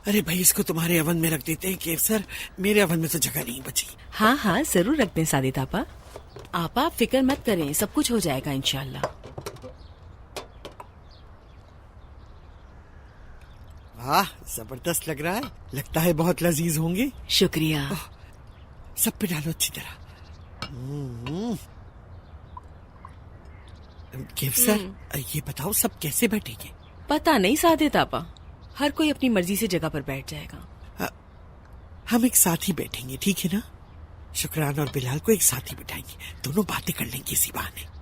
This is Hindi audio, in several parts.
अरे भाई, इसको तुम्हारे अवन में रख देते हैं केवसर। मेरे अवन में तो जगह नहीं बची। हाँ हाँ जरूर रख दें सादित आपा। आपा फिक्र मत करें, सब कुछ हो जाएगा इंशाल्लाह। वाह, जबरदस्त लग रहा है। लगता है बहुत लजीज होंगे। शुक्रिया। सब पे डालो अच्छी तरह। केवसर, ये बताओ सब कैसे बैठेंगे? पता नहीं सादित आपा, हर कोई अपनी मर्जी से जगह पर बैठ जाएगा। हम एक साथ ही बैठेंगे, ठीक है ना? शुक्रान और बिलाल को एक साथ ही बिठाएंगे, दोनों बातें कर लेंगे इसी बहाने।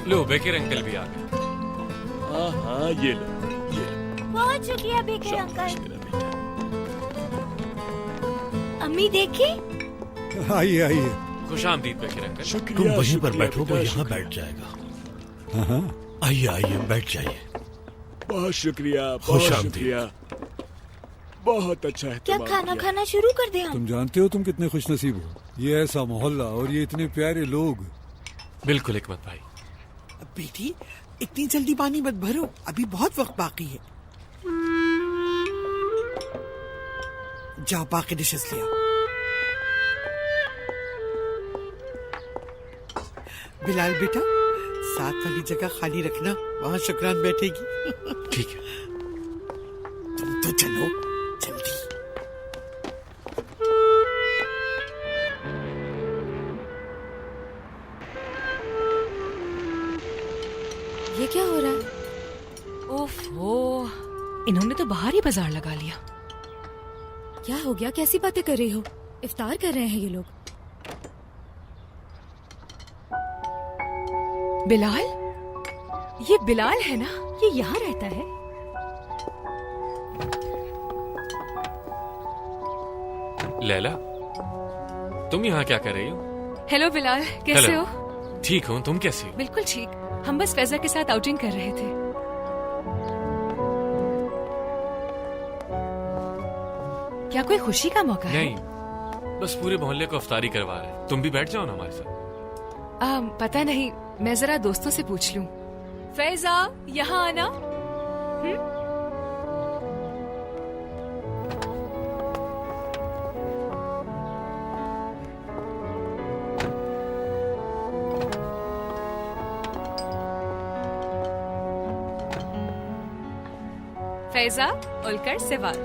लो बेकर अंकल भी आ गए। हाँ हाँ ये लो। बहुत शुक्रिया बेकर अंकल। शुक्रिया बेटा। अम्मी देखी। आइए आइए। खुश आमदीद बेकर अंकल। शुक्रिया, तुम वहीं पर शुक्रिया बैठो, वो बेटा, यहाँ शुक्रिया। बैठ जाएगा। हाँ आइए आइए, बैठ जाइए। बहुत शुक्रिया, खुश बहुत आमदीद। शुक्रिया। बहुत अच्छा है। क्या खाना खाना शुरू कर दे हम? तुम जानते हो तुम कितने खुशनसीब हो। ये ऐसा मोहल्ला और ये इतने प्यारे लोग। बिल्कुल हिकमत भाई। बेटी, इतनी जल्दी पानी मत भरो, अभी बहुत वक्त बाकी है। जाओ बाकी डिशेस ले आओ। बिलाल बेटा, साथ वाली जगह खाली रखना, वहाँ शुक्रान बैठेगी। ठीक है। तुम तो चलो जल्दी। ये क्या हो रहा है? ओफो, इन्होंने तो बाहर ही बाजार लगा लिया। क्या हो गया? कैसी बातें कर रही हो? इफ्तार कर रहे हैं ये लोग। बिलाल, ये बिलाल है ना? ये यहाँ रहता है? लैला, तुम यहाँ क्या कर रही हो? हेलो बिलाल, कैसे हेलो। हो? ठीक हूँ, तुम कैसी हो? बिल्कुल ठीक। हम बस फैजा के साथ आउटिंग कर रहे थे। क्या कोई खुशी का मौका है? नहीं, बस पूरे मोहल्ले को अफ्तारी करवा रहे हैं। तुम भी बैठ जाओ ना हमारे साथ। पता नहीं, मैं जरा दोस्तों से पूछ लूं। फैजा, यहाँ आना। फैजा, उलकर सेवाल।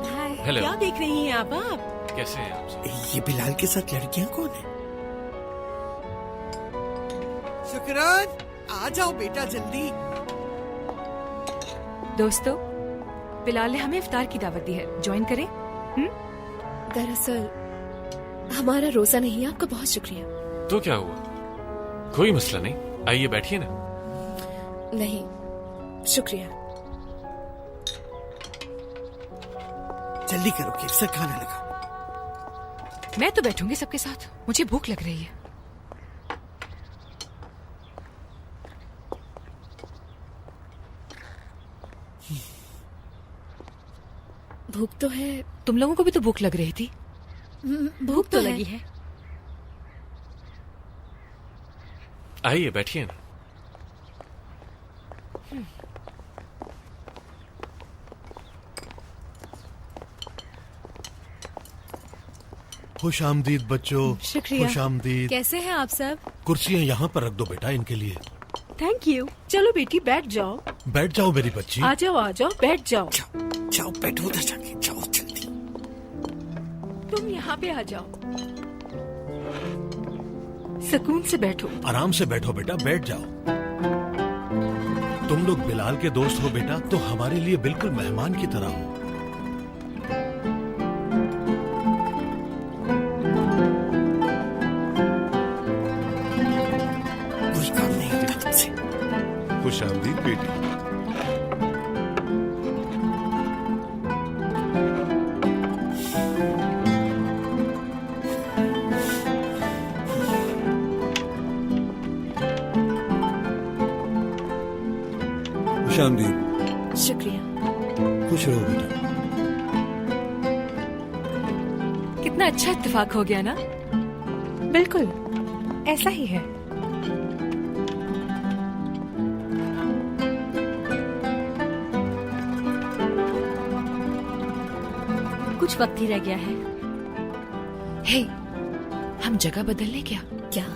हाय। हेलो। क्या देख रही हैं आप? कैसे हैं आप सब? ये बिलाल के साथ लड़कियां कौन है? शुक्रान, आ जाओ बेटा जल्दी। दोस्तों, बिलाल ने हमें इफ्तार की दावत दी है, ज्वाइन करें? दरअसल हमारा रोजा नहीं है। आपका बहुत शुक्रिया। तो क्या हुआ? कोई मसला नहीं, आइए बैठिए ना। नहीं, शुक्रिया। जल्दी करो केवसर, खाना लगाओ। मैं तो बैठूंगी सबके साथ, मुझे भूख लग रही है। भूख तो है। तुम लोगों को भी तो भूख लग रही थी। भूख तो लगी है। आइए बैठिए ना। खुश आमदीद बच्चों। शुक्रिया। खुश आमदीद। कैसे हैं आप सब? कुर्सियाँ यहाँ पर रख दो बेटा इनके लिए। Thank you. चलो बेटी बैठ जाओ। बैठ जाओ मेरी बच्ची। आ जाओ बैठ जाओ। जाओ जाओ, बैठो उधर जाके, जाओ जल्दी। तुम यहाँ पे आ जाओ, सुकून से बैठो। आराम से बैठो बेटा, बैठ जाओ। तुम लोग बिलाल के दोस्त हो बेटा, तो हमारे लिए बिल्कुल मेहमान की तरह हो। कोई काम नहीं होता तुमसे। खुश आमदीद बेटी। खुश आमदीद। शुक्रिया। खुश रहो बेटा। कितना अच्छा इत्तेफाक हो गया ना। बिल्कुल ऐसा ही है। कुछ वक्त ही रह गया है। हे, हम जगह बदल लें क्या? क्या?